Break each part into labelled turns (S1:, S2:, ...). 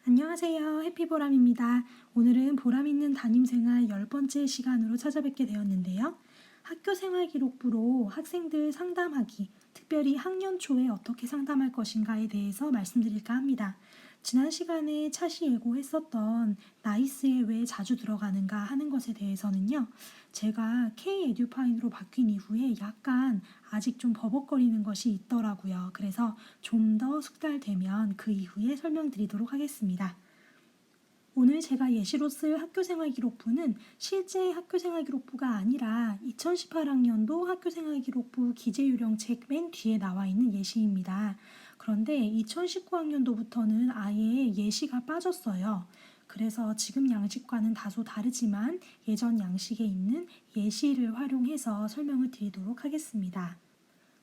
S1: 안녕하세요. 해피보람입니다. 오늘은 보람 있는 담임생활 10번째 시간으로 찾아뵙게 되었는데요. 학교생활기록부로 학생들 상담하기, 특별히 학년 초에 어떻게 상담할 것인가에 대해서 말씀드릴까 합니다. 지난 시간에 차시 예고했었던 나이스에 왜 자주 들어가는가 하는 것에 대해서는요. 제가 K-에듀파인으로 바뀐 이후에 약간 아직 좀 버벅거리는 것이 있더라고요. 그래서 좀 더 숙달되면 그 이후에 설명드리도록 하겠습니다. 오늘 제가 예시로 쓸 학교생활기록부는 실제 학교생활기록부가 아니라 2018학년도 학교생활기록부 기재요령책 맨 뒤에 나와 있는 예시입니다. 그런데 2019학년도부터는 아예 예시가 빠졌어요. 그래서 지금 양식과는 다소 다르지만 예전 양식에 있는 예시를 활용해서 설명을 드리도록 하겠습니다.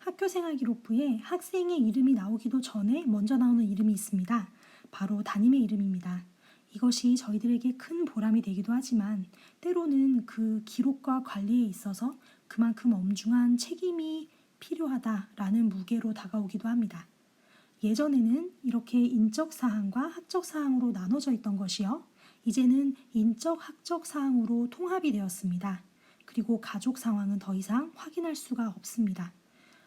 S1: 학교생활기록부에 학생의 이름이 나오기도 전에 먼저 나오는 이름이 있습니다. 바로 담임의 이름입니다. 이것이 저희들에게 큰 보람이 되기도 하지만 때로는 그 기록과 관리에 있어서 그만큼 엄중한 책임이 필요하다라는 무게로 다가오기도 합니다. 예전에는 이렇게 인적 사항과 학적 사항으로 나눠져 있던 것이요. 이제는 인적, 학적 사항으로 통합이 되었습니다. 그리고 가족 상황은 더 이상 확인할 수가 없습니다.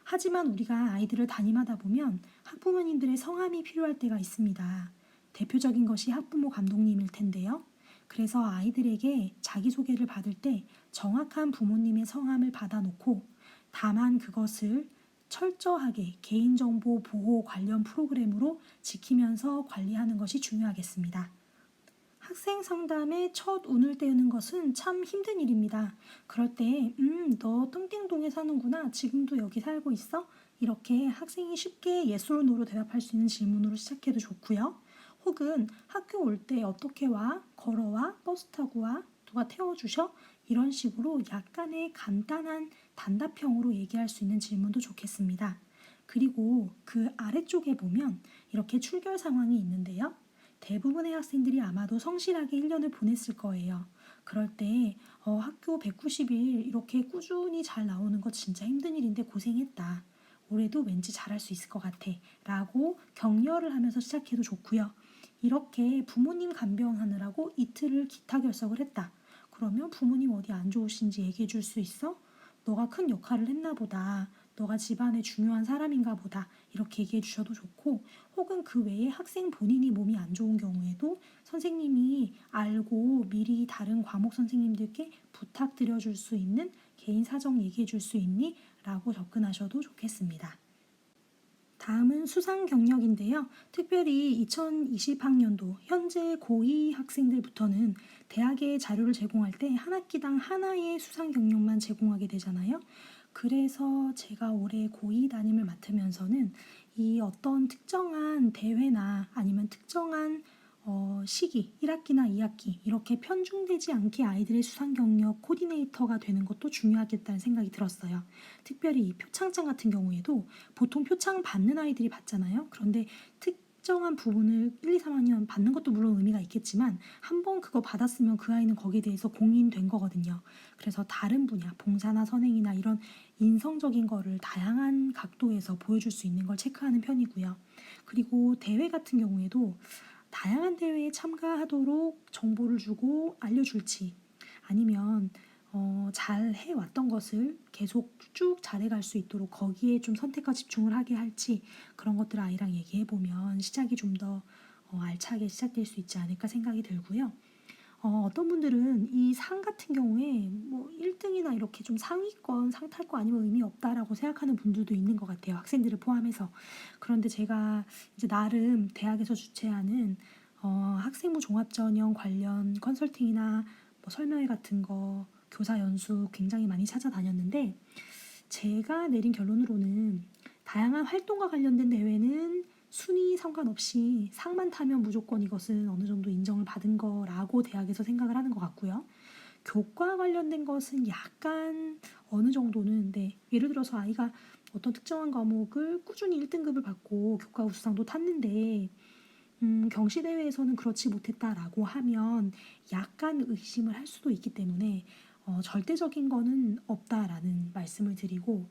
S1: 하지만 우리가 아이들을 담임하다 보면 학부모님들의 성함이 필요할 때가 있습니다. 대표적인 것이 학부모 감독님일 텐데요. 그래서 아이들에게 자기소개를 받을 때 정확한 부모님의 성함을 받아놓고 다만 그것을 철저하게 개인정보 보호 관련 프로그램으로 지키면서 관리하는 것이 중요하겠습니다. 학생 상담의 첫 운을 떼우는 것은 참 힘든 일입니다. 그럴 때, 너 뚱땡동에 사는구나. 지금도 여기 살고 있어? 이렇게 학생이 쉽게 yes or no로 대답할 수 있는 질문으로 시작해도 좋고요. 혹은 학교 올 때 어떻게 와? 걸어와? 버스 타고 와? 누가 태워주셔? 이런 식으로 약간의 간단한 단답형으로 얘기할 수 있는 질문도 좋겠습니다. 그리고 그 아래쪽에 보면 이렇게 출결 상황이 있는데요. 대부분의 학생들이 아마도 성실하게 1년을 보냈을 거예요. 그럴 때 학교 190일 이렇게 꾸준히 잘 나오는 거 진짜 힘든 일인데 고생했다. 올해도 왠지 잘할 수 있을 것 같아. 라고 격려를 하면서 시작해도 좋고요. 이렇게 부모님 간병하느라고 이틀을 기타 결석을 했다. 그러면 부모님 어디 안 좋으신지 얘기해 줄 수 있어? 너가 큰 역할을 했나 보다. 너가 집안의 중요한 사람인가 보다. 이렇게 얘기해 주셔도 좋고, 혹은 그 외에 학생 본인이 몸이 안 좋은 경우에도 선생님이 알고 미리 다른 과목 선생님들께 부탁드려 줄 수 있는 개인 사정 얘기해 줄 수 있니? 라고 접근하셔도 좋겠습니다. 다음은 수상 경력인데요. 특별히 2020학년도 현재 고2 학생들부터는 대학에 자료를 제공할 때 한 학기당 하나의 수상 경력만 제공하게 되잖아요. 그래서 제가 올해 고2 담임을 맡으면서는 이 어떤 특정한 대회나 아니면 특정한 시기, 1학기나 2학기 이렇게 편중되지 않게 아이들의 수상 경력 코디네이터가 되는 것도 중요하겠다는 생각이 들었어요. 특별히 이 표창장 같은 경우에도 보통 표창 받는 아이들이 받잖아요. 그런데 특정한 부분을 1, 2, 3학년 받는 것도 물론 의미가 있겠지만 한번 그거 받았으면 그 아이는 거기에 대해서 공인된 거거든요. 그래서 다른 분야, 봉사나 선행이나 이런 인성적인 거를 다양한 각도에서 보여줄 수 있는 걸 체크하는 편이고요. 그리고 대회 같은 경우에도 다양한 대회에 참가하도록 정보를 주고 알려줄지 아니면 잘 해왔던 것을 계속 쭉 잘해갈 수 있도록 거기에 좀 선택과 집중을 하게 할지 그런 것들을 아이랑 얘기해보면 시작이 좀 더 알차게 시작될 수 있지 않을까 생각이 들고요. 어떤 분들은 이 상 같은 경우에 뭐 1등이나 이렇게 좀 상위권, 상탈권 아니면 의미 없다라고 생각하는 분들도 있는 것 같아요. 학생들을 포함해서. 그런데 제가 이제 나름 대학에서 주최하는 학생부 종합전형 관련 컨설팅이나 뭐 설명회 같은 거, 교사 연수 굉장히 많이 찾아다녔는데 제가 내린 결론으로는 다양한 활동과 관련된 대회는 순위 상관없이 상만 타면 무조건 이것은 어느 정도 인정을 받은 거라고 대학에서 생각을 하는 것 같고요. 교과 관련된 것은 약간 어느 정도는 예를 들어서 아이가 어떤 특정한 과목을 꾸준히 1등급을 받고 교과 우수상도 탔는데 경시대회에서는 그렇지 못했다라고 하면 약간 의심을 할 수도 있기 때문에 절대적인 거는 없다라는 말씀을 드리고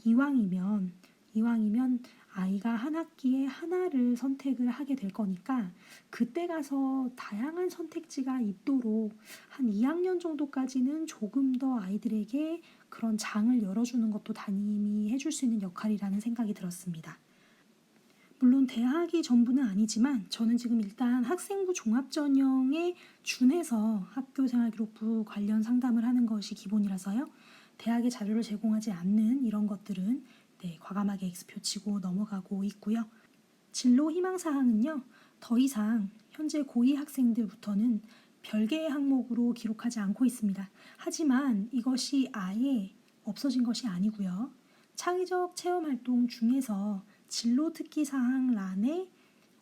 S1: 이왕이면 이왕이면 아이가 한 학기에 하나를 선택을 하게 될 거니까 그때 가서 다양한 선택지가 있도록 한 2학년 정도까지는 조금 더 아이들에게 그런 장을 열어주는 것도 담임이 해줄 수 있는 역할이라는 생각이 들었습니다. 물론 대학이 전부는 아니지만 저는 지금 일단 학생부 종합전형에 준해서 학교생활기록부 관련 상담을 하는 것이 기본이라서요. 대학의 자료를 제공하지 않는 이런 것들은 과감하게 X표 치고 넘어가고 있고요. 진로 희망사항은요. 더 이상 현재 고2 학생들부터는 별개의 항목으로 기록하지 않고 있습니다. 하지만 이것이 아예 없어진 것이 아니고요. 창의적 체험활동 중에서 진로 특기사항 란에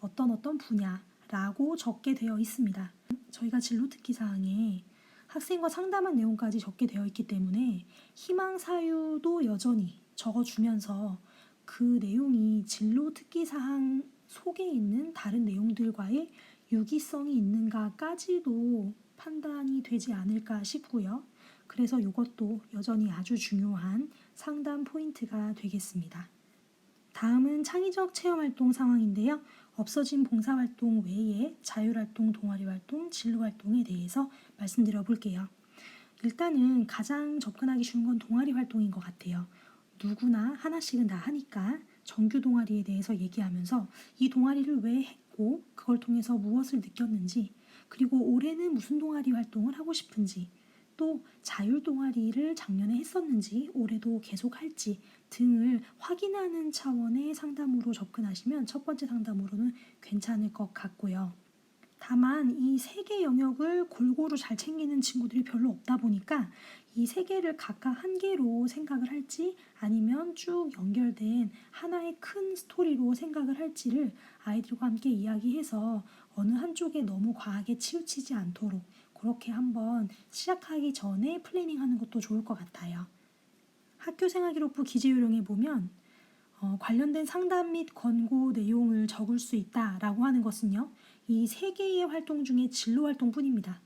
S1: 어떤 분야라고 적게 되어 있습니다. 저희가 진로 특기사항에 학생과 상담한 내용까지 적게 되어 있기 때문에 희망 사유도 여전히 적어주면서 그 내용이 진로 특기사항 속에 있는 다른 내용들과의 유기성이 있는가까지도 판단이 되지 않을까 싶고요. 그래서 이것도 여전히 아주 중요한 상담 포인트가 되겠습니다. 다음은 창의적 체험활동 상황인데요. 없어진 봉사활동 외에 자율활동, 동아리활동, 진로활동에 대해서 말씀드려 볼게요. 일단은 가장 접근하기 쉬운 건 동아리활동인 것 같아요. 누구나 하나씩은 다 하니까 정규 동아리에 대해서 얘기하면서 이 동아리를 왜 했고 그걸 통해서 무엇을 느꼈는지, 그리고 올해는 무슨 동아리 활동을 하고 싶은지, 또 자율 동아리를 작년에 했었는지 올해도 계속 할지 등을 확인하는 차원의 상담으로 접근하시면 첫 번째 상담으로는 괜찮을 것 같고요. 다만 이 세 개 영역을 골고루 잘 챙기는 친구들이 별로 없다 보니까 이 세 개를 각각 한 개로 생각을 할지 아니면 쭉 연결된 하나의 큰 스토리로 생각을 할지를 아이들과 함께 이야기해서 어느 한쪽에 너무 과하게 치우치지 않도록 그렇게 한번 시작하기 전에 플래닝하는 것도 좋을 것 같아요. 학교생활기록부 기재요령에 보면 관련된 상담 및 권고 내용을 적을 수 있다라고 하는 것은요. 이 세 개의 활동 중에 진로활동뿐입니다.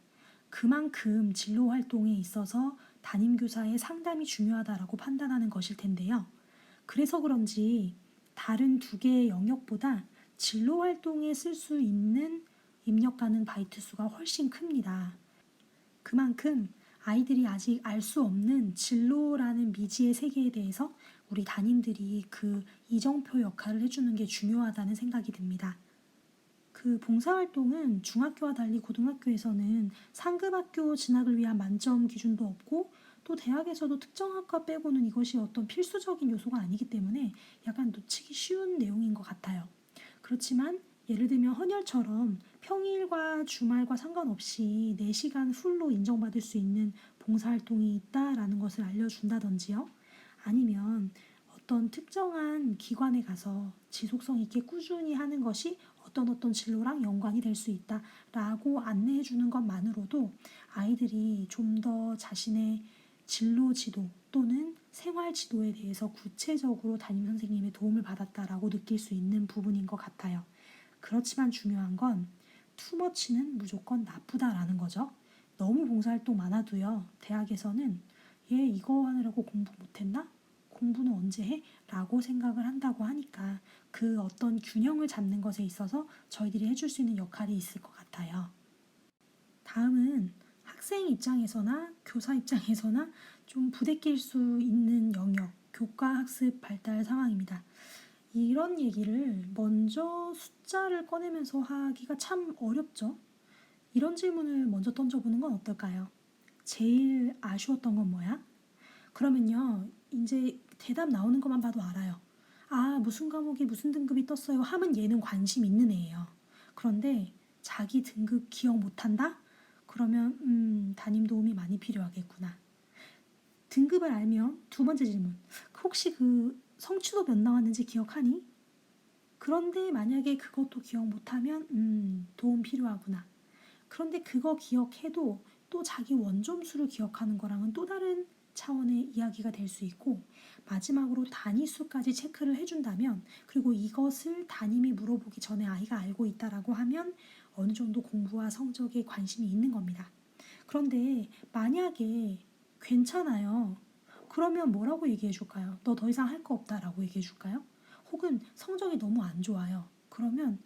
S1: 그만큼 진로활동에 있어서 담임교사의 상담이 중요하다라고 판단하는 것일 텐데요. 그래서 그런지 다른 두 개의 영역보다 진로활동에 쓸 수 있는 입력 가능 바이트 수가 훨씬 큽니다. 그만큼 아이들이 아직 알 수 없는 진로라는 미지의 세계에 대해서 우리 담임들이 그 이정표 역할을 해주는 게 중요하다는 생각이 듭니다. 그 봉사활동은 중학교와 달리 고등학교에서는 상급학교 진학을 위한 만점 기준도 없고 또 대학에서도 특정 학과 빼고는 이것이 어떤 필수적인 요소가 아니기 때문에 약간 놓치기 쉬운 내용인 것 같아요. 그렇지만 예를 들면 헌혈처럼 평일과 주말과 상관없이 4시간 풀로 인정받을 수 있는 봉사활동이 있다라는 것을 알려준다든지요. 아니면 어떤 특정한 기관에 가서 지속성 있게 꾸준히 하는 것이 어떤 진로랑 연관이 될 수 있다라고 안내해 주는 것만으로도 아이들이 좀 더 자신의 진로 지도 또는 생활 지도에 대해서 구체적으로 담임 선생님의 도움을 받았다라고 느낄 수 있는 부분인 것 같아요. 그렇지만 중요한 건 투머치는 무조건 나쁘다라는 거죠. 너무 봉사활동 많아도요. 대학에서는 얘 이거 하느라고 공부 못했나? 공부는 언제 해? 라고 생각을 한다고 하니까 그 어떤 균형을 잡는 것에 있어서 저희들이 해줄 수 있는 역할이 있을 것 같아요. 다음은 학생 입장에서나 교사 입장에서나 좀 부대낄 수 있는 영역, 교과 학습 발달 상황입니다. 이런 얘기를 먼저 숫자를 꺼내면서 하기가 참 어렵죠. 이런 질문을 먼저 던져보는 건 어떨까요? 제일 아쉬웠던 건 뭐야? 그러면요, 이제 대답 나오는 것만 봐도 알아요. 아, 무슨 과목이 무슨 등급이 떴어요 하면 얘는 관심 있는 애예요. 그런데 자기 등급 기억 못한다? 그러면 담임 도움이 많이 필요하겠구나. 등급을 알면 두 번째 질문. 혹시 그 성취도 몇 나왔는지 기억하니? 그런데 만약에 그것도 기억 못하면 도움 필요하구나. 그런데 그거 기억해도 또 자기 원점수를 기억하는 거랑은 또 다른 차원의 이야기가 될 수 있고, 마지막으로 단위수까지 체크를 해준다면, 그리고 이것을 담임이 물어보기 전에 아이가 알고 있다라고 하면 어느 정도 공부와 성적에 관심이 있는 겁니다. 그런데 만약에 괜찮아요. 그러면 뭐라고 얘기해 줄까요? 너 더 이상 할 거 없다라고 얘기해 줄까요? 혹은 성적이 너무 안 좋아요. 그러면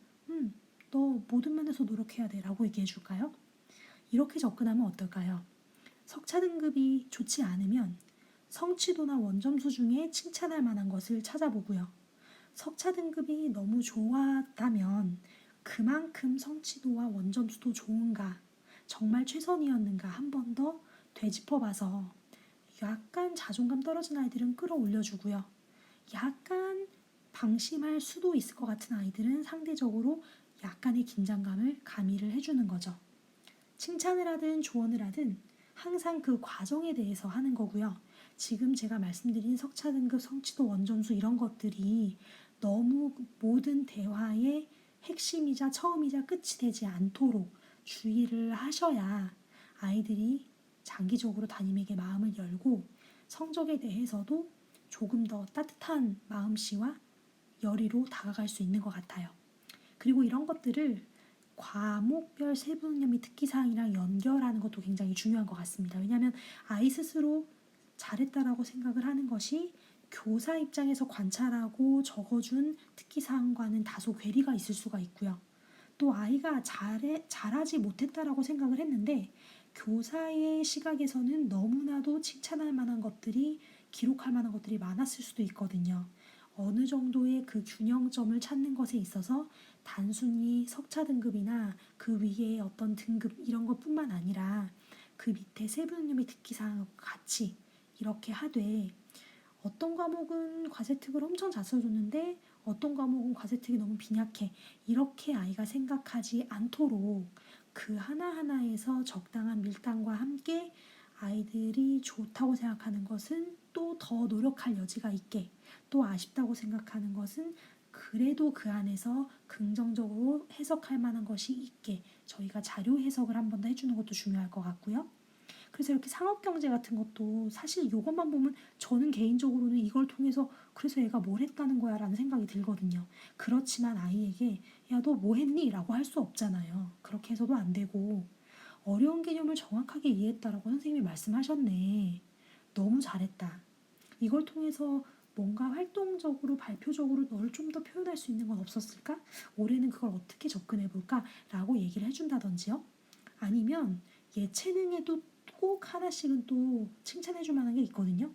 S1: 너 모든 면에서 노력해야 돼 라고 얘기해 줄까요? 이렇게 접근하면 어떨까요? 석차 등급이 좋지 않으면 성취도나 원점수 중에 칭찬할 만한 것을 찾아보고요. 석차 등급이 너무 좋았다면 그만큼 성취도와 원점수도 좋은가, 정말 최선이었는가 한 번 더 되짚어봐서 약간 자존감 떨어진 아이들은 끌어올려주고요. 약간 방심할 수도 있을 것 같은 아이들은 상대적으로 약간의 긴장감을 가미를 해주는 거죠. 칭찬을 하든 조언을 하든 항상 그 과정에 대해서 하는 거고요. 지금 제가 말씀드린 석차 등급, 성취도, 원점수 이런 것들이 너무 모든 대화의 핵심이자 처음이자 끝이 되지 않도록 주의를 하셔야 아이들이 장기적으로 담임에게 마음을 열고 성적에 대해서도 조금 더 따뜻한 마음씨와 열의로 다가갈 수 있는 것 같아요. 그리고 이런 것들을 과목별 세부능력 및 특기사항이랑 연결하는 것도 굉장히 중요한 것 같습니다. 왜냐하면 아이 스스로 잘했다라고 생각을 하는 것이 교사 입장에서 관찰하고 적어준 특기사항과는 다소 괴리가 있을 수가 있고요. 또 아이가 잘하지 못했다라고 생각을 했는데 교사의 시각에서는 너무나도 칭찬할 만한 것들이 기록할 만한 것들이 많았을 수도 있거든요. 어느 정도의 그 균형점을 찾는 것에 있어서 단순히 석차 등급이나 그 위에 어떤 등급 이런 것뿐만 아니라 그 밑에 세부능력의 특기사항과 같이 이렇게 하되 어떤 과목은 과세특을 엄청 잘 써줬는데 어떤 과목은 과세특이 너무 빈약해. 이렇게 아이가 생각하지 않도록 그 하나하나에서 적당한 밀당과 함께 아이들이 좋다고 생각하는 것은 또 더 노력할 여지가 있게, 또 아쉽다고 생각하는 것은 그래도 그 안에서 긍정적으로 해석할 만한 것이 있게 저희가 자료 해석을 한 번 더 해주는 것도 중요할 것 같고요. 그래서 이렇게 상업경제 같은 것도 사실 이것만 보면 저는 개인적으로는 이걸 통해서 그래서 얘가 뭘 했다는 거야 라는 생각이 들거든요. 그렇지만 아이에게 야, 너 뭐 했니? 라고 할 수 없잖아요. 그렇게 해서도 안 되고 어려운 개념을 정확하게 이해했다라고 선생님이 말씀하셨네. 너무 잘했다. 이걸 통해서 뭔가 활동적으로 발표적으로 너를 좀 더 표현할 수 있는 건 없었을까? 올해는 그걸 어떻게 접근해 볼까? 라고 얘기를 해준다든지요. 아니면 예체능에도 꼭 하나씩은 또 칭찬해 줄 만한 게 있거든요.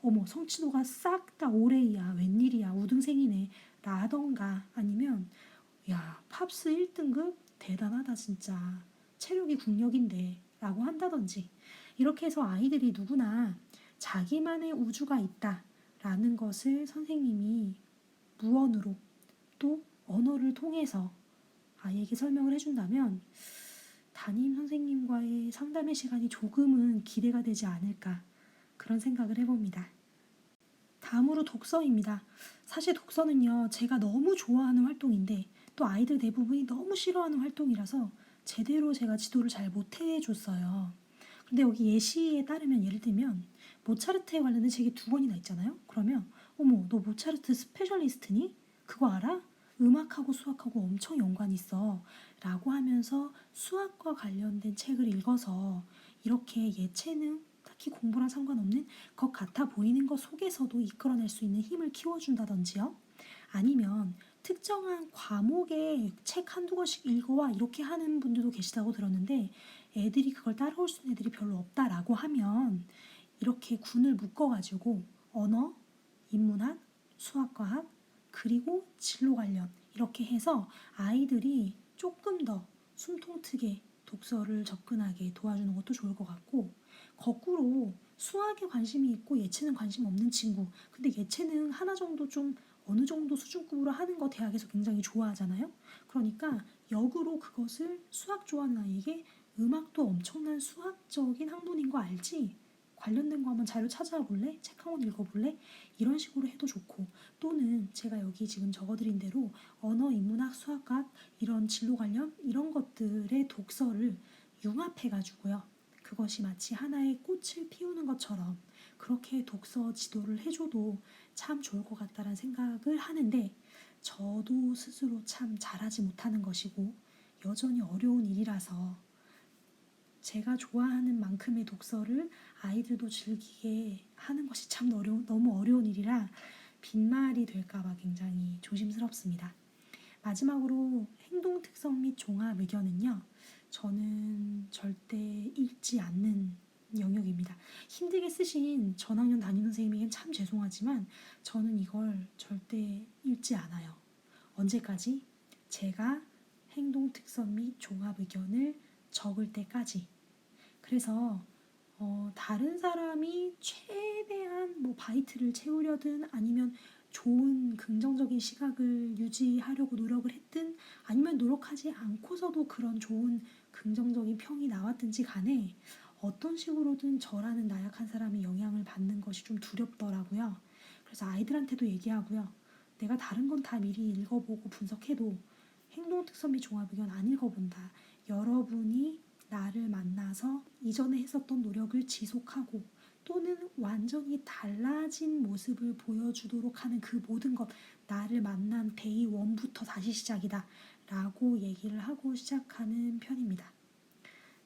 S1: 어머, 성취도가 싹 다 올해이야. 웬일이야. 우등생이네. 라던가 아니면 야, 팝스 1등급 대단하다 진짜. 체력이 국력인데 라고 한다든지 이렇게 해서 아이들이 누구나 자기만의 우주가 있다라는 것을 선생님이 무언으로 또 언어를 통해서 아이에게 설명을 해준다면 담임 선생님과의 상담의 시간이 조금은 기대가 되지 않을까 그런 생각을 해봅니다. 다음으로 독서입니다. 사실 독서는요, 제가 너무 좋아하는 활동인데 또 아이들 대부분이 너무 싫어하는 활동이라서 제대로 제가 지도를 잘 못해줬어요. 근데 여기 예시에 따르면 예를 들면 모차르트에 관련된 책이 2권이나 있잖아요. 그러면 어머, 너 모차르트 스페셜리스트니? 그거 알아? 음악하고 수학하고 엄청 연관이 있어. 라고 하면서 수학과 관련된 책을 읽어서 이렇게 예체능, 딱히 공부랑 상관없는 것 같아 보이는 것 속에서도 이끌어낼 수 있는 힘을 키워준다든지요. 아니면 특정한 과목에 책 한두 권씩 읽어와 이렇게 하는 분들도 계시다고 들었는데 애들이 그걸 따라올 수 있는 애들이 별로 없다라고 하면 이렇게 군을 묶어가지고 언어, 인문학, 수학과학, 그리고 진로 관련 이렇게 해서 아이들이 조금 더 숨통트게 독서를 접근하게 도와주는 것도 좋을 것 같고 거꾸로 수학에 관심이 있고 예체능 관심 없는 친구 근데 예체능 하나 정도 좀 어느 정도 수준급으로 하는 거 대학에서 굉장히 좋아하잖아요. 그러니까 역으로 그것을 수학 좋아하는 아이에게 음악도 엄청난 수학적인 학문인 거 알지? 관련된 거 한번 자료 찾아와 볼래? 책 한번 읽어볼래? 이런 식으로 해도 좋고 또는 제가 여기 지금 적어드린 대로 언어, 인문학, 수학학 이런 진로 관련 이런 것들의 독서를 융합해가지고요. 그것이 마치 하나의 꽃을 피우는 것처럼 그렇게 독서 지도를 해줘도 참 좋을 것 같다는 생각을 하는데 저도 스스로 참 잘하지 못하는 것이고 여전히 어려운 일이라서 제가 좋아하는 만큼의 독서를 아이들도 즐기게 하는 것이 참 너무 어려운 일이라 빈말이 될까봐 굉장히 조심스럽습니다. 마지막으로 행동 특성 및 종합 의견은요. 저는 절대 읽지 않는 영역입니다. 힘들게 쓰신 전학년 담임 선생님에겐 참 죄송하지만 저는 이걸 절대 읽지 않아요. 언제까지? 제가 행동 특성 및 종합 의견을 적을 때까지. 그래서 다른 사람이 최대한 뭐 바이트를 채우려든 아니면 좋은 긍정적인 시각을 유지하려고 노력을 했든 아니면 노력하지 않고서도 그런 좋은 긍정적인 평이 나왔든지 간에 어떤 식으로든 저라는 나약한 사람이 영향을 받는 것이 좀 두렵더라고요. 그래서 아이들한테도 얘기하고요. 내가 다른 건 다 미리 읽어보고 분석해도 행동 특성 및 종합 의견 안 읽어본다. 여러분이 나를 만나서 이전에 했었던 노력을 지속하고 또는 완전히 달라진 모습을 보여주도록 하는 그 모든 것, 나를 만난 데이 원부터 다시 시작이다 라고 얘기를 하고 시작하는 편입니다.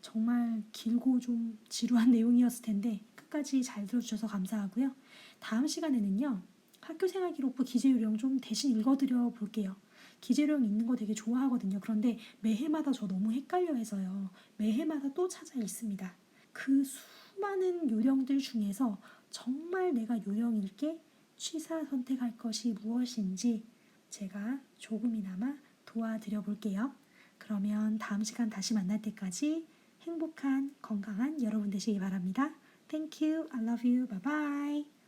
S1: 정말 길고 좀 지루한 내용이었을 텐데 끝까지 잘 들어주셔서 감사하고요. 다음 시간에는요. 학교생활 기록부 기재요령 좀 대신 읽어드려 볼게요. 기재요령 읽는 거 되게 좋아하거든요. 그런데 매해마다 저 너무 헷갈려 해서요. 매해마다 또 찾아 읽습니다. 그 수많은 요령들 중에서 정말 내가 요령 읽게 취사 선택할 것이 무엇인지 제가 조금이나마 도와드려 볼게요. 그러면 다음 시간 다시 만날 때까지 행복한 건강한 여러분 되시기 바랍니다. Thank you. I love you. Bye bye.